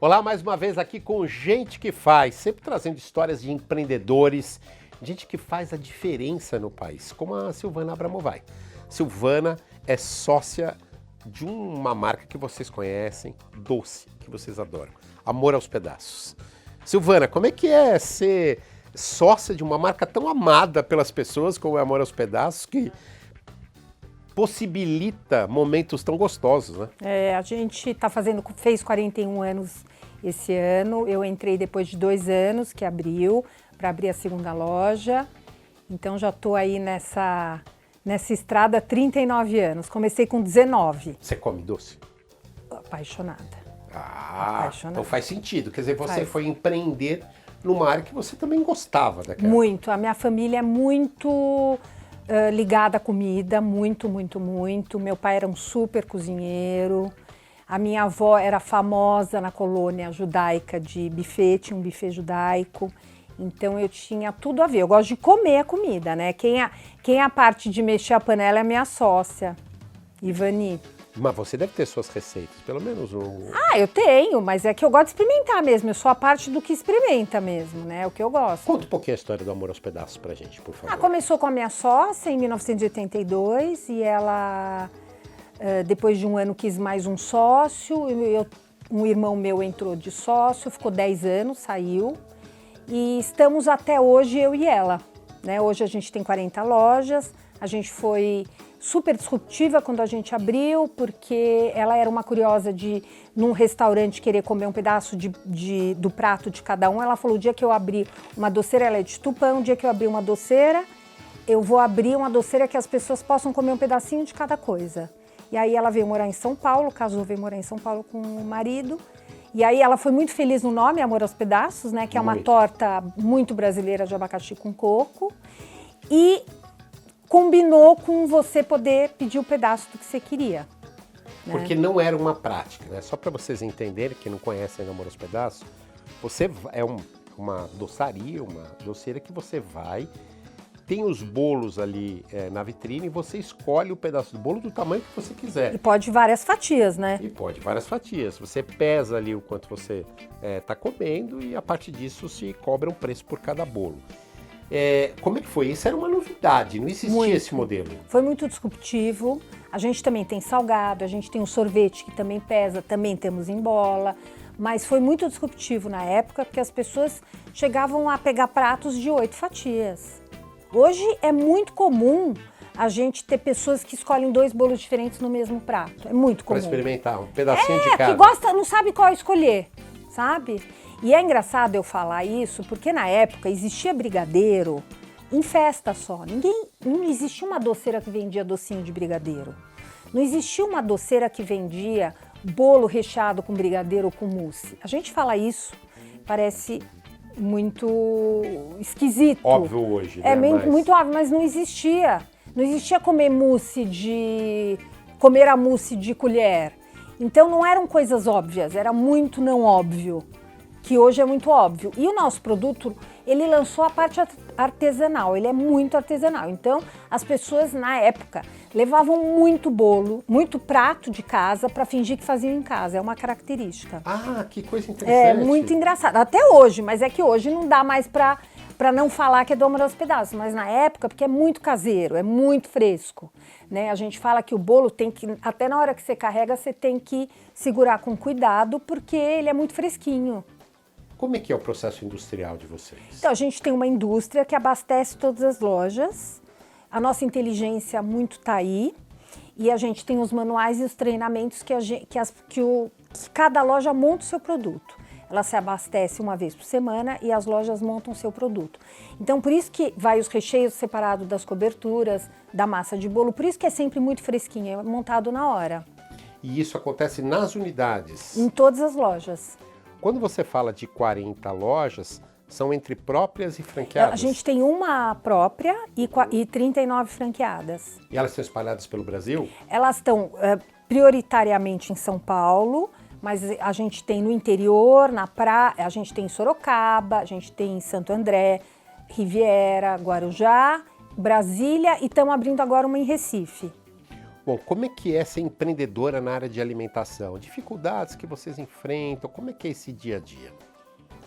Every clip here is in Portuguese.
Olá, mais uma vez aqui com Gente que Faz, sempre trazendo histórias de empreendedores, gente que faz a diferença no país, como a Silvana Abramovay. Silvana é sócia de uma marca que vocês conhecem, doce, que vocês adoram, Amor aos Pedaços. Silvana, como é que é ser sócia de uma marca tão amada pelas pessoas como é Amor aos Pedaços, que possibilita momentos tão gostosos, né? A gente fez 41 anos esse ano. Eu entrei depois de 2 anos que abriu, para abrir a segunda loja. Então já estou aí nessa estrada há 39 anos. Comecei com 19. Você come doce? Apaixonada. Apaixonada. Então faz sentido. Quer dizer, você foi empreender numa área que você também gostava daquela. Muito. A minha família é muito ligada à comida, muito. Meu pai era um super cozinheiro. A minha avó era famosa na colônia judaica de buffet, tinha um buffet judaico. Então eu tinha tudo a ver. Eu gosto de comer a comida, né? Quem é a parte de mexer a panela é a minha sócia, Ivani. Mas você deve ter suas receitas, pelo menos um... Eu tenho, mas é que eu gosto de experimentar mesmo. Eu sou a parte do que experimenta mesmo, né? É o que eu gosto. Conta um pouquinho a história do Amor aos Pedaços pra gente, por favor. Começou com a minha sócia em 1982 e ela, depois de um ano, quis mais um sócio. Um irmão meu entrou de sócio, ficou 10 anos, saiu. E estamos até hoje, eu e ela, né? Hoje a gente tem 40 lojas, a gente foi super disruptiva quando a gente abriu, porque ela era uma curiosa de, num restaurante, querer comer um pedaço do prato de cada um. Ela falou, o dia que eu abrir uma doceira, ela é de Tupã, o dia que eu abrir uma doceira, eu vou abrir uma doceira que as pessoas possam comer um pedacinho de cada coisa. E aí ela veio morar em São Paulo, casou, veio morar em São Paulo com o marido. E aí ela foi muito feliz no nome, Amor aos Pedaços, né? Que é uma torta muito brasileira de abacaxi com coco. E combinou com você poder pedir o pedaço do que você queria. Né? Porque não era uma prática, né? Só para vocês entenderem, que não conhecem Amor aos Pedaços, você é uma doçaria, uma doceira que você vai, tem os bolos ali na vitrine e você escolhe o pedaço do bolo do tamanho que você quiser. E pode várias fatias, né? E pode várias fatias. Você pesa ali o quanto você está comendo e a partir disso se cobra um preço por cada bolo. Como é que foi? Isso era uma novidade, não existia esse modelo. Foi muito disruptivo. A gente também tem salgado, a gente tem um sorvete que também pesa, também temos em bola. Mas foi muito disruptivo na época, porque as pessoas chegavam a pegar pratos de 8 fatias. Hoje é muito comum a gente ter pessoas que escolhem 2 bolos diferentes no mesmo prato. É muito comum. Para experimentar, um pedacinho de cada. Que gosta, não sabe qual escolher, sabe? E é engraçado eu falar isso, porque na época existia brigadeiro em festa só. Não existia uma doceira que vendia docinho de brigadeiro. Não existia uma doceira que vendia bolo recheado com brigadeiro ou com mousse. A gente fala isso, parece muito esquisito. Óbvio hoje, né? Muito óbvio, mas não existia. Não existia comer a mousse de colher. Então não eram coisas óbvias, era muito não óbvio, que hoje é muito óbvio. E o nosso produto, ele lançou a parte artesanal, ele é muito artesanal. Então as pessoas na época levavam muito bolo, muito prato de casa para fingir que faziam em casa, é uma característica. Que coisa interessante. É muito engraçado, até hoje, mas é que hoje não dá mais para não falar que é do Amor aos Pedaços, mas na época, porque é muito caseiro, é muito fresco, né? A gente fala que o bolo tem que, até na hora que você carrega, você tem que segurar com cuidado, porque ele é muito fresquinho. Como é que é o processo industrial de vocês? Então, a gente tem uma indústria que abastece todas as lojas, a nossa inteligência muito está aí, e a gente tem os manuais e os treinamentos que cada loja monta o seu produto. Ela se abastece uma vez por semana e as lojas montam o seu produto. Então, por isso que vai os recheios separados das coberturas, da massa de bolo, por isso que é sempre muito fresquinho, é montado na hora. E isso acontece nas unidades? Em todas as lojas. Quando você fala de 40 lojas, são entre próprias e franqueadas? A gente tem uma própria e 39 franqueadas. E elas estão espalhadas pelo Brasil? Elas estão prioritariamente em São Paulo, mas a gente tem no interior, na praia, a gente tem em Sorocaba, a gente tem em Santo André, Riviera, Guarujá, Brasília e estamos abrindo agora uma em Recife. Bom, como é que é ser empreendedora na área de alimentação? Dificuldades que vocês enfrentam, como é que é esse dia a dia?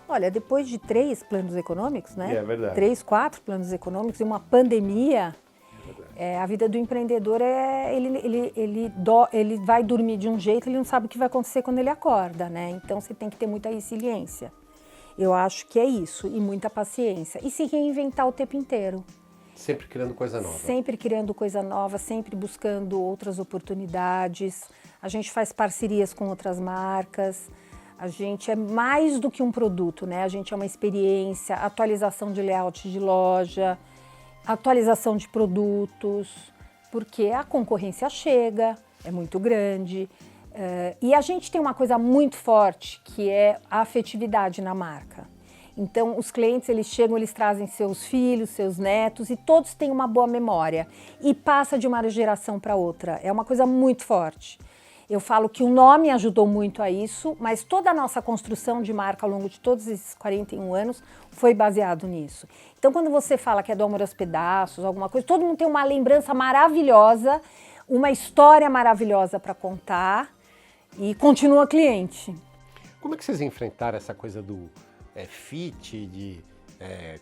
Olha, depois de 3 planos econômicos, né? É verdade. 3, 4 planos econômicos e uma pandemia, a vida do empreendedor ele vai dormir de um jeito, ele não sabe o que vai acontecer quando ele acorda, né? Então você tem que ter muita resiliência. Eu acho que é isso, e muita paciência. E se reinventar o tempo inteiro. Sempre criando coisa nova. Sempre criando coisa nova, sempre buscando outras oportunidades. A gente faz parcerias com outras marcas. A gente é mais do que um produto, né? A gente é uma experiência, atualização de layout de loja, atualização de produtos, porque a concorrência chega, é muito grande. E a gente tem uma coisa muito forte, que é a afetividade na marca. Então, os clientes, eles chegam, eles trazem seus filhos, seus netos, e todos têm uma boa memória. E passa de uma geração para outra. É uma coisa muito forte. Eu falo que o nome ajudou muito a isso, mas toda a nossa construção de marca ao longo de todos esses 41 anos foi baseado nisso. Então, quando você fala que é do Amor aos Pedaços, alguma coisa, todo mundo tem uma lembrança maravilhosa, uma história maravilhosa para contar e continua cliente. Como é que vocês enfrentaram essa coisa do fit, de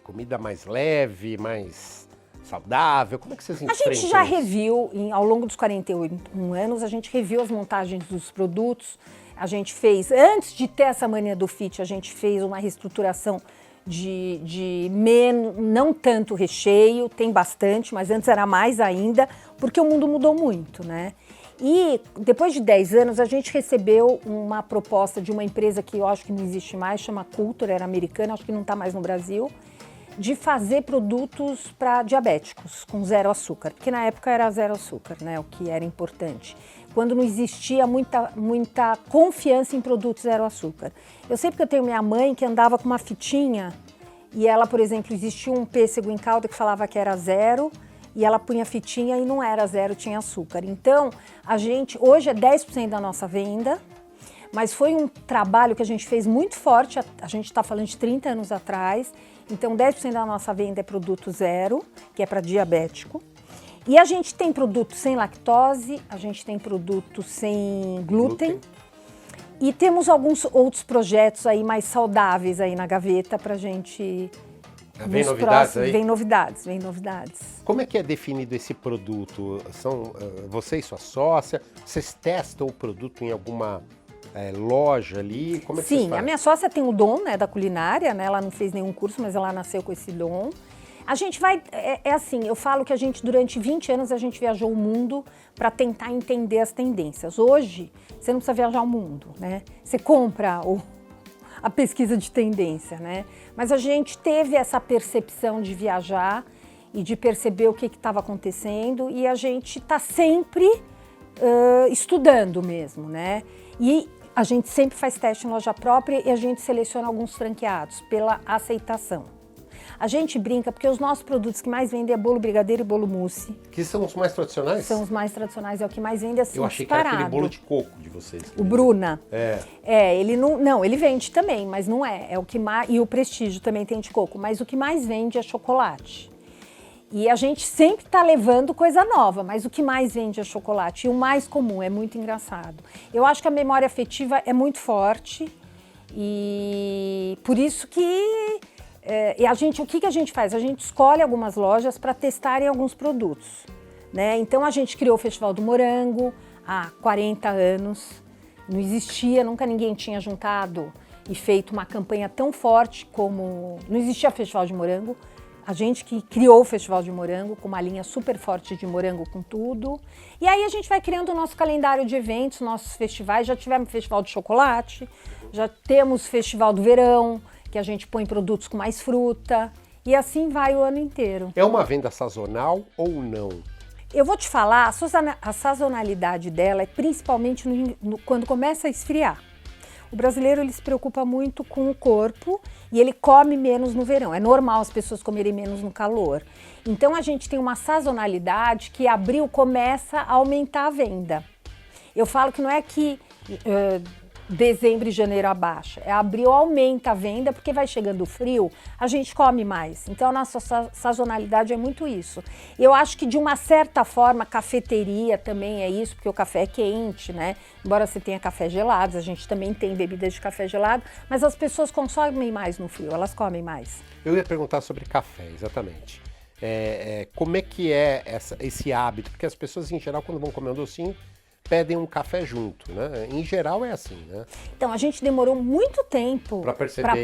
comida mais leve, mais saudável? Como é que vocês enfrentam A gente já isso? reviu, ao longo dos 41 anos, a gente reviu as montagens dos produtos. A gente fez, antes de ter essa mania do fit, a gente fez uma reestruturação de menos, não tanto recheio, tem bastante, mas antes era mais ainda, porque o mundo mudou muito, né? E depois de 10 anos, a gente recebeu uma proposta de uma empresa que eu acho que não existe mais, chama Cultura, era americana, acho que não está mais no Brasil, de fazer produtos para diabéticos, com 0 açúcar, porque na época era 0 açúcar, né, o que era importante. Quando não existia muita confiança em produtos 0 açúcar. Eu sei porque eu tenho minha mãe que andava com uma fitinha e ela, por exemplo, existia um pêssego em calda que falava que era 0 e ela punha fitinha e não era 0, tinha açúcar. Então, a gente, hoje é 10% da nossa venda, mas foi um trabalho que a gente fez muito forte, a gente está falando de 30 anos atrás, então 10% da nossa venda é produto 0, que é para diabético. E a gente tem produto sem lactose, a gente tem produto sem glúten. E temos alguns outros projetos aí mais saudáveis aí na gaveta para a gente... Vem novidades aí? Vem novidades. Como é que é definido esse produto? São você e sua sócia, vocês testam o produto em alguma loja ali? Como é que vocês Sim, fazem? a minha sócia tem o dom, né, da culinária, né? Ela não fez nenhum curso, mas ela nasceu com esse dom. A gente vai, assim, eu falo que a gente, durante 20 anos, a gente viajou o mundo para tentar entender as tendências. Hoje, você não precisa viajar o mundo, né? Você compra a pesquisa de tendência, né? Mas a gente teve essa percepção de viajar e de perceber o que estava acontecendo e a gente está sempre estudando mesmo, né? E a gente sempre faz teste em loja própria e a gente seleciona alguns franqueados pela aceitação. A gente brinca porque os nossos produtos que mais vendem é bolo brigadeiro e bolo mousse. Que são os mais tradicionais? São os mais tradicionais, é o que mais vende, assim, Eu achei disparado. que era aquele bolo de coco de vocês. O Bruna. É. Ele não, ele vende também, mas não é. É o que mais, e o Prestígio também tem de coco, mas o que mais vende é chocolate. E a gente sempre está levando coisa nova, mas o que mais vende é chocolate. E o mais comum, é muito engraçado. Eu acho que a memória afetiva é muito forte e por isso que... o que a gente faz? A gente escolhe algumas lojas para testarem alguns produtos, né? Então a gente criou o Festival do Morango há 40 anos, não existia, nunca ninguém tinha juntado e feito uma campanha tão forte como... Não existia Festival de Morango, a gente que criou o Festival de Morango com uma linha super forte de morango com tudo. E aí a gente vai criando o nosso calendário de eventos, nossos festivais, já tivemos Festival de Chocolate, já temos Festival do Verão, que a gente põe produtos com mais fruta, e assim vai o ano inteiro. É uma venda sazonal ou não? Eu vou te falar, a sazonalidade dela é principalmente quando começa a esfriar. O brasileiro ele se preocupa muito com o corpo e ele come menos no verão. É normal as pessoas comerem menos no calor. Então a gente tem uma sazonalidade que abril começa a aumentar a venda. Eu falo que não é que... dezembro e janeiro abaixa. Abril aumenta a venda, porque vai chegando o frio, a gente come mais. Então, a nossa sazonalidade é muito isso. Eu acho que, de uma certa forma, cafeteria também é isso, porque o café é quente, né? Embora você tenha café gelado, a gente também tem bebidas de café gelado, mas as pessoas consomem mais no frio, elas comem mais. Eu ia perguntar sobre café, exatamente. Como é que é esse hábito? Porque as pessoas, em geral, quando vão comer um docinho, pedem um café junto, né? Em geral é assim, né? Então, a gente demorou muito tempo para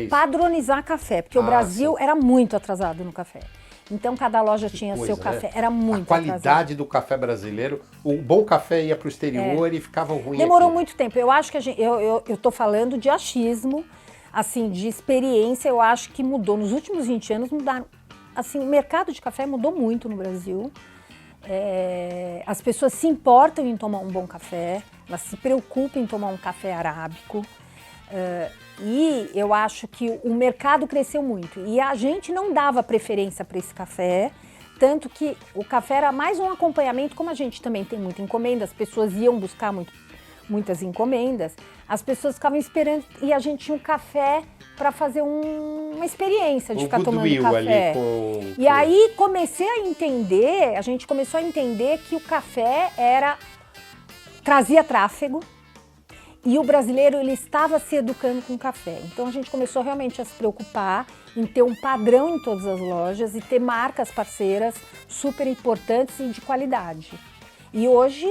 padronizar café, porque o Brasil era muito atrasado no café. Então, cada loja tinha seu café, né? Era muito atrasado. A qualidade do café brasileiro, o bom café ia para o exterior e ficava ruim. Demorou muito tempo. Eu acho que eu tô falando de achismo, assim, de experiência, eu acho que mudou. Nos últimos 20 anos mudaram. Assim, o mercado de café mudou muito no Brasil. As pessoas se importam em tomar um bom café, elas se preocupam em tomar um café arábico, e eu acho que o mercado cresceu muito e a gente não dava preferência para esse café, tanto que o café era mais um acompanhamento. Como a gente também tem muita encomenda, as pessoas iam buscar muitas encomendas, as pessoas ficavam esperando e a gente tinha um café para fazer uma experiência de ficar tomando café. E aí a gente começou a entender que o café trazia tráfego e o brasileiro ele estava se educando com o café. Então a gente começou realmente a se preocupar em ter um padrão em todas as lojas e ter marcas parceiras super importantes e de qualidade. E hoje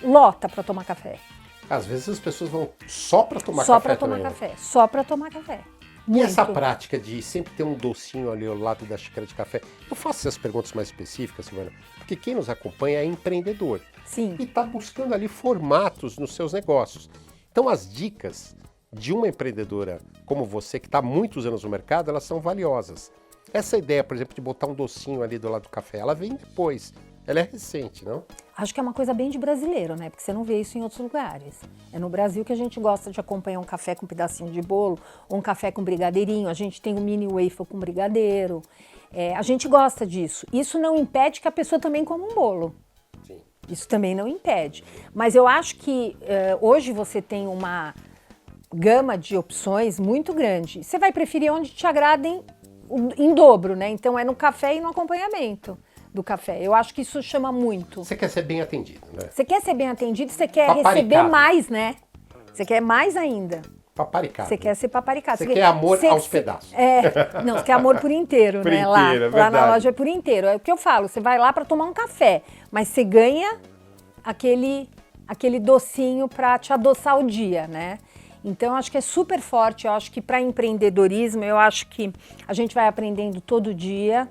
lota para tomar café. Às vezes as pessoas vão só para tomar café. Só para tomar café. E essa prática de sempre ter um docinho ali ao lado da xícara de café? Eu faço essas perguntas mais específicas, Silvana, porque quem nos acompanha é empreendedor. Sim. E está buscando ali formatos nos seus negócios. Então as dicas de uma empreendedora como você, que está há muitos anos no mercado, elas são valiosas. Essa ideia, por exemplo, de botar um docinho ali do lado do café, ela vem depois. Ela é recente, não? Acho que é uma coisa bem de brasileiro, né? Porque você não vê isso em outros lugares. É no Brasil que a gente gosta de acompanhar um café com um pedacinho de bolo, ou um café com brigadeirinho. A gente tem um mini waffle com brigadeiro. A gente gosta disso. Isso não impede que a pessoa também coma um bolo. Sim. Isso também não impede. Mas eu acho que hoje você tem uma gama de opções muito grande. Você vai preferir onde te agradem em dobro, né? Então é no café e no acompanhamento do café. Eu acho que isso chama muito. Você quer ser bem atendido, né? Você quer ser bem atendido, você quer receber mais, né? Você quer mais ainda. Paparicado. Você quer ser paparicado. Você quer amor aos pedaços. Não, você quer amor por inteiro, por né? Inteiro, lá na loja é por inteiro. É o que eu falo, você vai lá para tomar um café, mas você ganha aquele docinho para te adoçar o dia, né? Então, eu acho que é super forte. Eu acho que para empreendedorismo, eu acho que a gente vai aprendendo todo dia.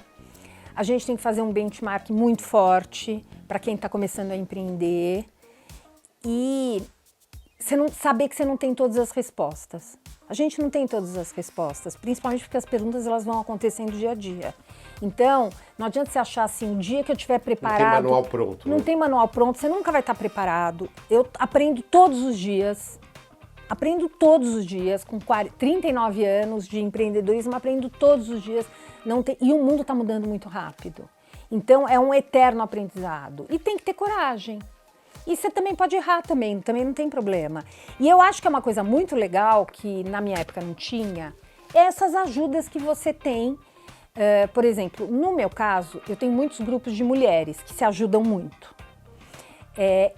A gente tem que fazer um benchmark muito forte para quem está começando a empreender e saber que você não tem todas as respostas. A gente não tem todas as respostas, principalmente porque as perguntas elas vão acontecendo dia a dia. Então, não adianta você achar assim, o dia que eu estiver preparado... Não tem manual pronto. Não tem manual pronto, você nunca vai estar preparado. Eu aprendo todos os dias. Com 39 anos de empreendedorismo, aprendo todos os dias. E o mundo está mudando muito rápido. Então, é um eterno aprendizado. E tem que ter coragem. E você também pode errar também não tem problema. E eu acho que é uma coisa muito legal, que na minha época não tinha, é essas ajudas que você tem. Por exemplo, no meu caso, eu tenho muitos grupos de mulheres que se ajudam muito.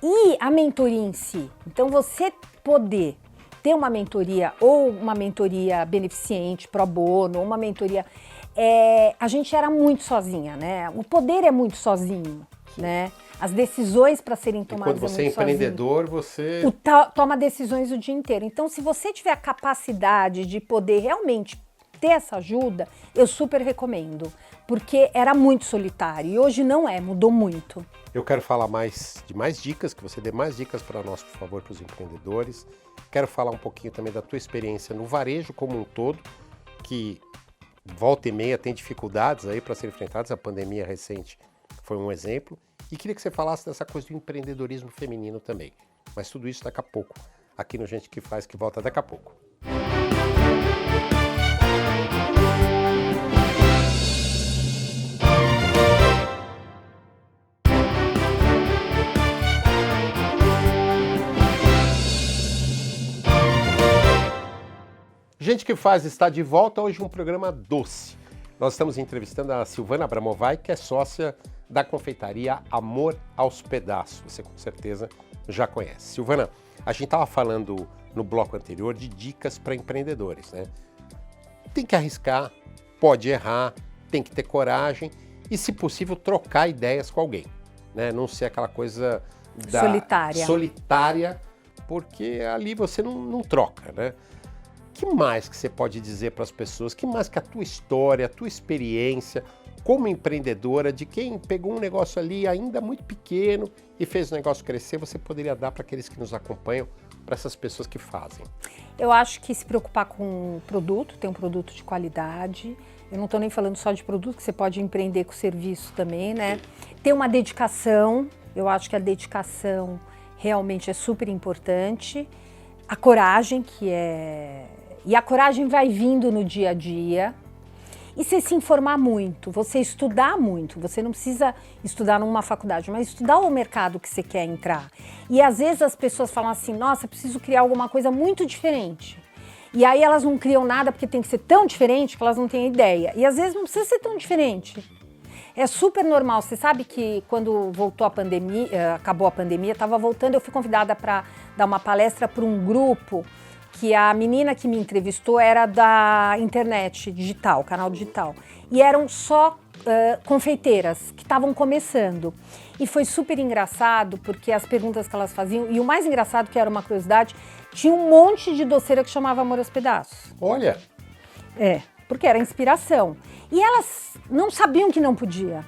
E a mentoria em si. Então, você poder ter uma mentoria ou uma mentoria beneficente, pro bono, uma mentoria... a gente era muito sozinha, né? O poder é muito sozinho, né? As decisões para serem tomadas quando você é empreendedor, sozinho. Você... toma decisões o dia inteiro. Então, se você tiver a capacidade de poder realmente ter essa ajuda, eu super recomendo. Porque era muito solitário e hoje não é, mudou muito. Eu quero falar de mais dicas, que você dê mais dicas para nós, por favor, para os empreendedores. Quero falar um pouquinho também da tua experiência no varejo como um todo, que volta e meia tem dificuldades aí para serem enfrentadas. A pandemia recente foi um exemplo. E queria que você falasse dessa coisa do empreendedorismo feminino também. Mas tudo isso daqui a pouco, aqui no Gente que Faz, que volta daqui a pouco. Gente que Faz está de volta, hoje um programa doce. Nós estamos entrevistando a Silvana Abramovay, que é sócia da confeitaria Amor aos Pedaços. Você com certeza já conhece. Silvana, a gente estava falando no bloco anterior de dicas para empreendedores, né? Tem que arriscar, pode errar, tem que ter coragem e, se possível, trocar ideias com alguém, né? Não ser aquela coisa solitária, porque ali você não troca, né? Que mais que você pode dizer para as pessoas? Que mais que a tua história, a tua experiência como empreendedora, de quem pegou um negócio ali ainda muito pequeno e fez o negócio crescer, você poderia dar para aqueles que nos acompanham, para essas pessoas que fazem? Eu acho que se preocupar com o produto, ter um produto de qualidade. Eu não estou nem falando só de produto, que você pode empreender com serviço também, né? Ter uma dedicação, eu acho que a dedicação realmente é super importante. A coragem, E a coragem vai vindo no dia a dia. E você se informar muito, você estudar muito. Você não precisa estudar numa faculdade, mas estudar o mercado que você quer entrar. E às vezes as pessoas falam assim, nossa, preciso criar alguma coisa muito diferente. E aí elas não criam nada porque tem que ser tão diferente que elas não têm ideia. E às vezes não precisa ser tão diferente. É super normal. Você sabe que quando voltou a pandemia, acabou a pandemia, estava voltando, eu fui convidada para dar uma palestra para um grupo que a menina que me entrevistou era da internet digital, canal digital. E eram só confeiteiras que estavam começando. E foi super engraçado, porque as perguntas que elas faziam, e o mais engraçado, que era uma curiosidade, tinha um monte de doceira que chamava Amor aos Pedaços. Olha! Porque era inspiração. E elas não sabiam que não podia.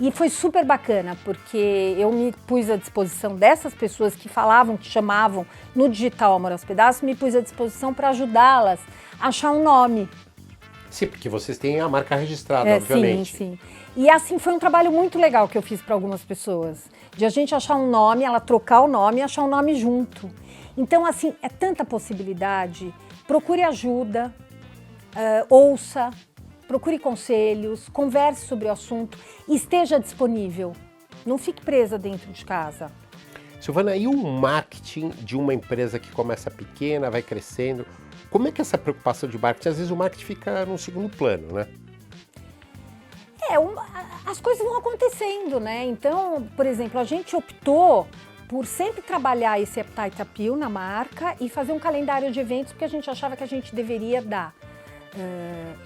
E foi super bacana, porque eu me pus à disposição dessas pessoas que falavam, que chamavam no digital Amor aos Pedaços, me pus à disposição para ajudá-las a achar um nome. Sim, porque vocês têm a marca registrada, obviamente. Sim. E assim, foi um trabalho muito legal que eu fiz para algumas pessoas. De a gente achar um nome, ela trocar o nome e achar um nome junto. Então, assim, é tanta possibilidade. Procure ajuda, ouça, procure conselhos, converse sobre o assunto e esteja disponível. Não fique presa dentro de casa. Silvana, e o marketing de uma empresa que começa pequena, vai crescendo? Como é que é essa preocupação de marketing? Às vezes o marketing fica num segundo plano, né? As coisas vão acontecendo, né? Então, por exemplo, a gente optou por sempre trabalhar esse Appetite Appeal na marca e fazer um calendário de eventos, porque a gente achava que a gente deveria dar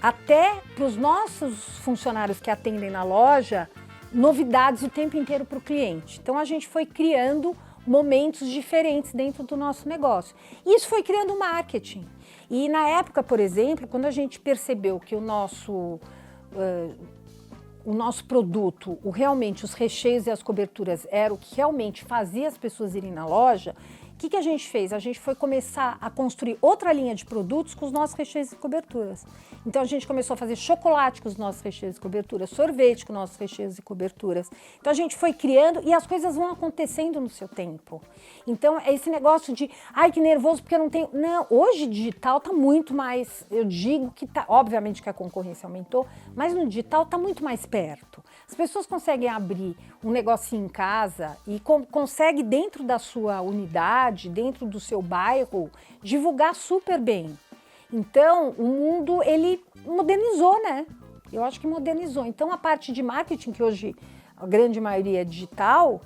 até para os nossos funcionários que atendem na loja, novidades o tempo inteiro para o cliente. Então a gente foi criando momentos diferentes dentro do nosso negócio. Isso foi criando marketing. E na época, por exemplo, quando a gente percebeu que o nosso produto, realmente os recheios e as coberturas era o que realmente fazia as pessoas irem na loja, o que a gente fez? A gente foi começar a construir outra linha de produtos com os nossos recheios e coberturas. Então a gente começou a fazer chocolate com os nossos recheios e coberturas, sorvete com os nossos recheios e coberturas. Então a gente foi criando e as coisas vão acontecendo no seu tempo. Então é esse negócio de, ai, que nervoso porque eu não tenho... Não, hoje digital está muito mais, eu digo que está, obviamente que a concorrência aumentou, mas no digital está muito mais perto. As pessoas conseguem abrir um negocinho em casa e conseguem dentro da sua unidade, dentro do seu bairro, divulgar super bem. Então, o mundo, ele modernizou, né? Eu acho que modernizou. Então, a parte de marketing, que hoje a grande maioria é digital,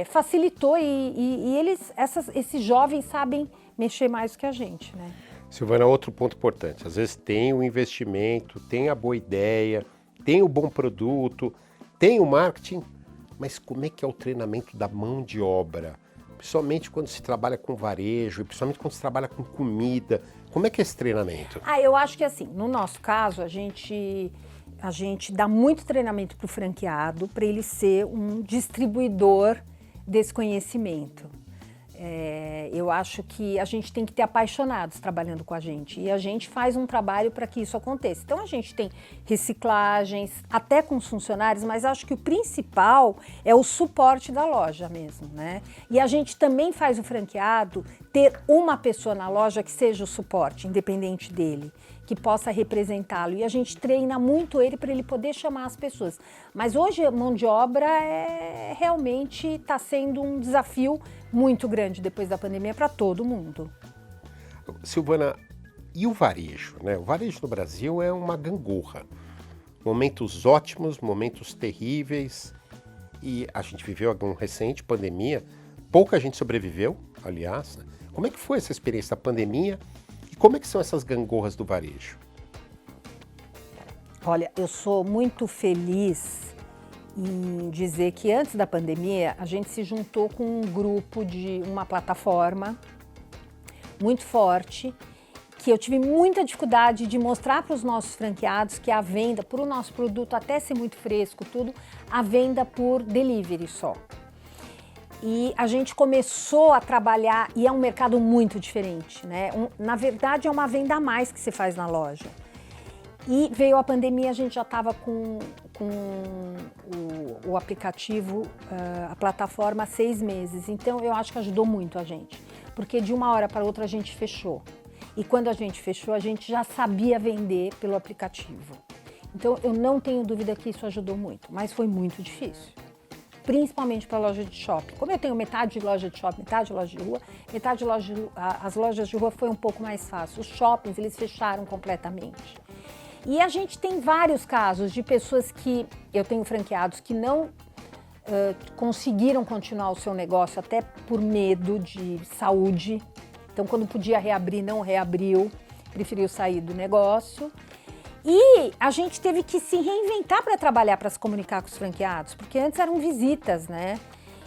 facilitou e esses jovens sabem mexer mais que a gente, né? Silvana, outro ponto importante. Às vezes tem o investimento, tem a boa ideia, tem o bom produto, tem o marketing, mas como é que é o treinamento da mão de obra? Principalmente quando se trabalha com varejo, e principalmente quando se trabalha com comida. Como é que é esse treinamento? Eu acho que assim, no nosso caso, a gente dá muito treinamento para o franqueado, para ele ser um distribuidor desse conhecimento. Eu acho que a gente tem que ter apaixonados trabalhando com a gente e a gente faz um trabalho para que isso aconteça. Então a gente tem reciclagens, até com os funcionários, mas acho que o principal é o suporte da loja mesmo, né? E a gente também faz o franqueado ter uma pessoa na loja que seja o suporte, independente dele, que possa representá-lo. E a gente treina muito ele para ele poder chamar as pessoas. Mas hoje a mão de obra realmente está sendo um desafio muito grande depois da pandemia para todo mundo. Silvana, E o varejo, né? O varejo no Brasil é uma gangorra. Momentos ótimos, momentos terríveis. E a gente viveu uma recente pandemia. Pouca gente sobreviveu, aliás. Né? Como é que foi essa experiência da pandemia? E como é que são essas gangorras do varejo? Olha, eu sou muito feliz em dizer que antes da pandemia a gente se juntou com um grupo de uma plataforma muito forte, que eu tive muita dificuldade de mostrar para os nossos franqueados que a venda, por o nosso produto até ser muito fresco, tudo, a venda por delivery só. E a gente começou a trabalhar, e é um mercado muito diferente, né? Na verdade, é uma venda a mais que se faz na loja. E veio a pandemia, a gente já estava com o aplicativo, a plataforma há 6 meses. Então, eu acho que ajudou muito a gente, porque de uma hora para outra a gente fechou. E quando a gente fechou, a gente já sabia vender pelo aplicativo. Então, eu não tenho dúvida que isso ajudou muito, mas foi muito difícil. Principalmente para a loja de shopping. Como eu tenho metade de loja de shopping, metade de loja de rua, metade de loja de rua, as lojas de rua foi um pouco mais fácil. Os shoppings, eles fecharam completamente. E a gente tem vários casos de pessoas que, eu tenho franqueados que não conseguiram continuar o seu negócio até por medo de saúde. Então, quando podia reabrir, não reabriu, preferiu sair do negócio. E a gente teve que se reinventar para trabalhar, para se comunicar com os franqueados, porque antes eram visitas, né?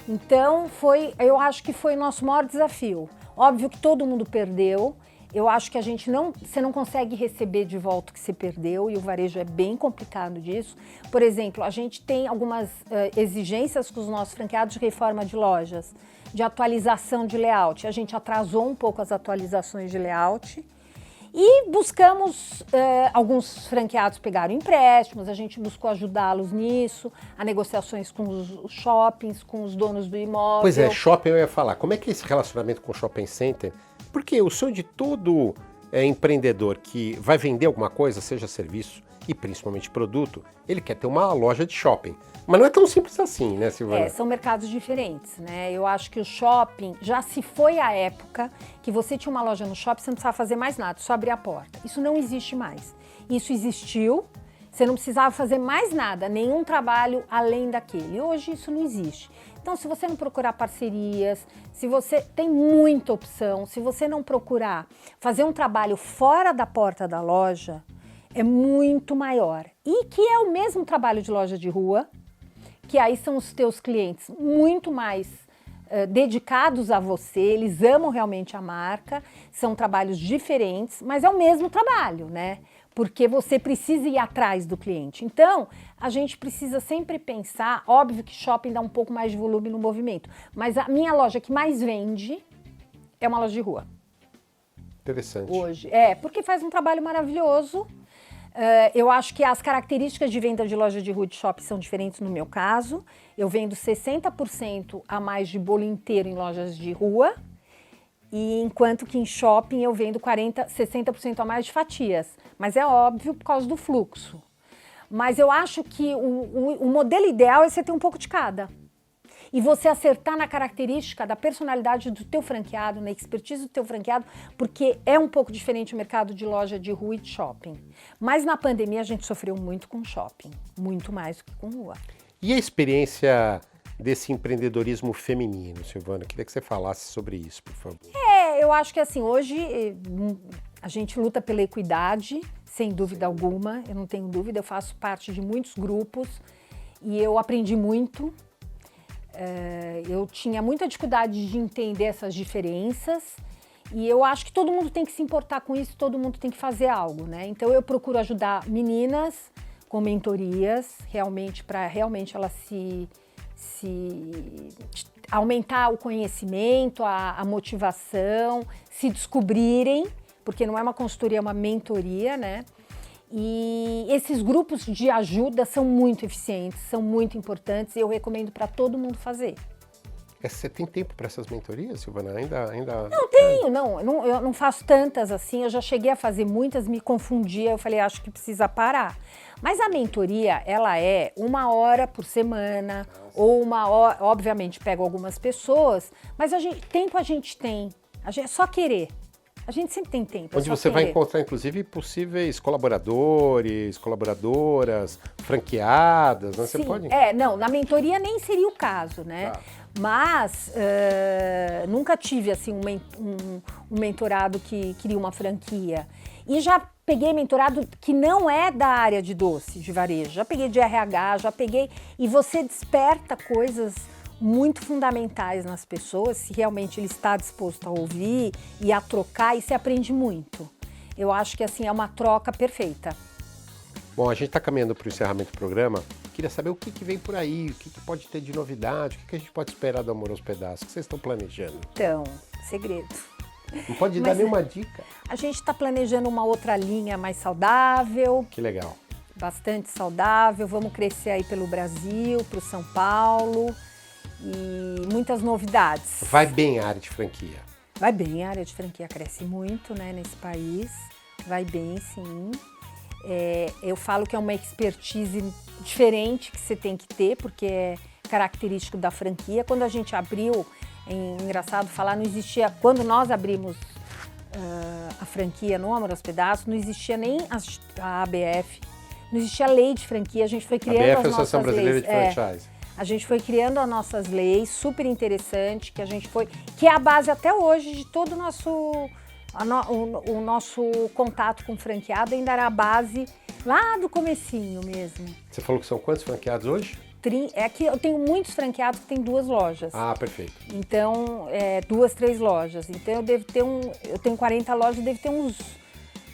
Então, eu acho que foi o nosso maior desafio. Óbvio que todo mundo perdeu. Eu acho que você não consegue receber de volta o que você perdeu, e o varejo é bem complicado disso. Por exemplo, a gente tem algumas exigências com os nossos franqueados de reforma de lojas, de atualização de layout. A gente atrasou um pouco as atualizações de layout e buscamos, alguns franqueados pegaram empréstimos, a gente buscou ajudá-los nisso, a negociações com os shoppings, com os donos do imóvel. Pois é, shopping eu ia falar. Como é que é esse relacionamento com o shopping center? Porque o sonho de todo empreendedor que vai vender alguma coisa, seja serviço e principalmente produto, ele quer ter uma loja de shopping. Mas não é tão simples assim, né, Silvana? São mercados diferentes, né? Eu acho que o shopping, já se foi a época que você tinha uma loja no shopping, você não precisava fazer mais nada, só abrir a porta. Isso não existe mais. Isso existiu, você não precisava fazer mais nada, nenhum trabalho além daquele. Hoje isso não existe. Então, se você não procurar parcerias, se você tem muita opção, se você não procurar fazer um trabalho fora da porta da loja, é muito maior. E que é o mesmo trabalho de loja de rua, que aí são os teus clientes muito mais dedicados a você, eles amam realmente a marca, são trabalhos diferentes, mas é o mesmo trabalho, né? Porque você precisa ir atrás do cliente. Então, a gente precisa sempre pensar, óbvio que shopping dá um pouco mais de volume no movimento, mas a minha loja que mais vende é uma loja de rua. Interessante. Hoje, porque faz um trabalho maravilhoso. Eu acho que as características de venda de loja de rua e de shopping são diferentes no meu caso. Eu vendo 60% a mais de bolo inteiro em lojas de rua, e enquanto que em shopping eu vendo 60% a mais de fatias. Mas é óbvio por causa do fluxo. Mas eu acho que o modelo ideal é você ter um pouco de cada. E você acertar na característica da personalidade do teu franqueado, na expertise do teu franqueado, porque é um pouco diferente o mercado de loja de rua e de shopping. Mas na pandemia a gente sofreu muito com shopping, muito mais do que com rua. E a experiência desse empreendedorismo feminino, Silvana? Queria que você falasse sobre isso, por favor. Eu acho que assim, hoje a gente luta pela equidade, sem dúvida alguma, eu não tenho dúvida, eu faço parte de muitos grupos e eu aprendi muito. Eu tinha muita dificuldade de entender essas diferenças e eu acho que todo mundo tem que se importar com isso, todo mundo tem que fazer algo, né? Então eu procuro ajudar meninas com mentorias, realmente, para realmente elas se aumentar o conhecimento, a motivação, se descobrirem, porque não é uma consultoria, é uma mentoria, né? E esses grupos de ajuda são muito eficientes, são muito importantes e eu recomendo para todo mundo fazer. Você tem tempo para essas mentorias, Silvana? Ainda? Não tenho, eu não faço tantas assim, eu já cheguei a fazer muitas, me confundia, eu falei, acho que precisa parar. Mas a mentoria, ela é 1 hora por semana, ou 1 hora, obviamente pego algumas pessoas, mas tempo a gente tem, é só querer. A gente sempre tem tempo. Onde você vai encontrar, inclusive, possíveis colaboradores, colaboradoras, franqueadas, né? Sim, Você pode... não, na mentoria nem seria o caso, né? Tá. Mas nunca tive, assim, um mentorado que queria uma franquia. E já peguei mentorado que não é da área de doce, de varejo. Já peguei de RH, já peguei... E você desperta coisas muito fundamentais nas pessoas, se realmente ele está disposto a ouvir e a trocar, e você aprende muito. Eu acho que, assim, é uma troca perfeita. Bom, a gente está caminhando para o encerramento do programa. Queria saber o que vem por aí, o que pode ter de novidade, o que a gente pode esperar do Amor aos Pedaços, o que vocês estão planejando? Então, segredo. Não pode dar nenhuma dica? A gente está planejando uma outra linha mais saudável. Que legal. Bastante saudável. Vamos crescer aí pelo Brasil, para o São Paulo. E muitas novidades. Vai bem a área de franquia? Vai bem, a área de franquia cresce muito, né, nesse país. Vai bem, sim. Eu falo que é uma expertise diferente que você tem que ter, porque é característico da franquia. Quando a gente abriu, é engraçado falar, não existia... Quando nós abrimos a franquia no Amor aos Pedaços, não existia nem a ABF, não existia lei de franquia, a gente foi criando ABF, as nossas Associação Brasileira leis. de Franchise. A gente foi criando as nossas leis, super interessante, que é a base até hoje de todo o nosso contato com o franqueado, ainda era a base lá do comecinho mesmo. Você falou que são quantos franqueados hoje? É que eu tenho muitos franqueados que têm 2 lojas. Ah, perfeito. Então, 2, 3 lojas. Então, eu tenho 40 lojas, eu devo ter uns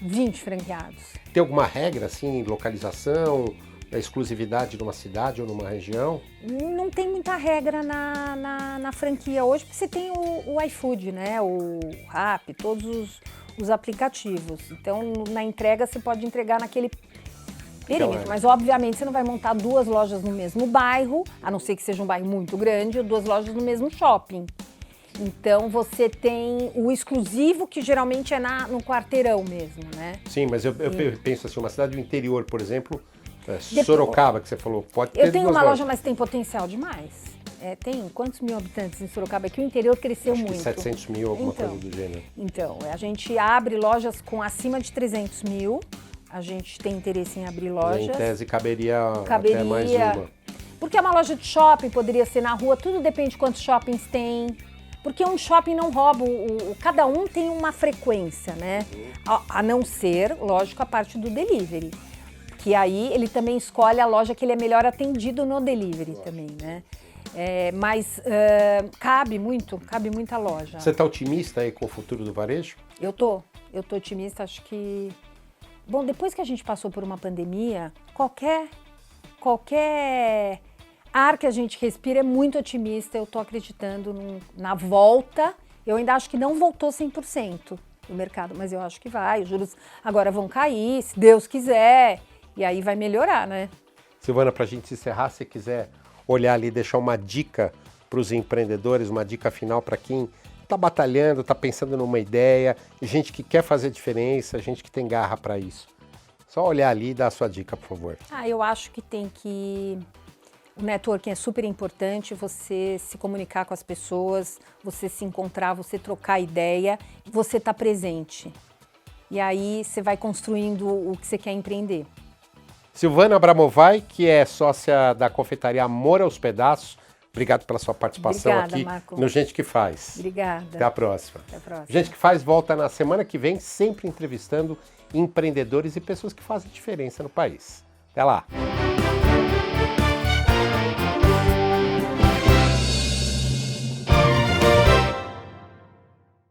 20 franqueados. Tem alguma regra, assim, localização, a exclusividade de uma cidade ou numa região? Não tem muita regra na franquia hoje, porque você tem o iFood, né? O Rappi, todos os aplicativos. Então, na entrega, você pode entregar naquele perímetro. Mas, obviamente, você não vai montar 2 lojas no mesmo bairro, a não ser que seja um bairro muito grande, ou 2 lojas no mesmo shopping. Então, você tem o exclusivo, que geralmente é no quarteirão mesmo, né? Sim, mas eu penso assim, uma cidade do interior, por exemplo... Sorocaba, que você falou, pode ter. Eu tenho uma loja, mas tem potencial demais. Tem quantos mil habitantes em Sorocaba? Aqui o interior cresceu muito. 700 mil, alguma coisa do gênero. Então, a gente abre lojas com acima de 300 mil. A gente tem interesse em abrir lojas. Em tese, caberia até mais uma. Porque é uma loja de shopping, poderia ser na rua, tudo depende de quantos shoppings tem. Porque um shopping não rouba, cada um tem uma frequência, né? A não ser, lógico, a parte do delivery. Que aí ele também escolhe a loja que ele é melhor atendido no delivery também, né? Mas cabe muita loja. Você está otimista aí com o futuro do varejo? Eu tô otimista, acho que... Bom, depois que a gente passou por uma pandemia, qualquer ar que a gente respira é muito otimista, eu tô acreditando na volta. Eu ainda acho que não voltou 100% do mercado, mas eu acho que vai. Os juros agora vão cair, se Deus quiser... E aí vai melhorar, né? Silvana, para a gente encerrar, se quiser olhar ali, deixar uma dica para os empreendedores, uma dica final para quem está batalhando, está pensando numa ideia, gente que quer fazer diferença, gente que tem garra para isso. Só olhar ali e dar a sua dica, por favor. Eu acho que o networking é super importante, você se comunicar com as pessoas, você se encontrar, você trocar ideia, você estar presente. E aí você vai construindo o que você quer empreender. Silvana Abramovay, que é sócia da confeitaria Amor aos Pedaços, obrigado pela sua participação. Obrigada, aqui Marco. No Gente que Faz. Obrigada. Até a próxima. Até a próxima. Gente que Faz volta na semana que vem, sempre entrevistando empreendedores e pessoas que fazem diferença no país. Até lá.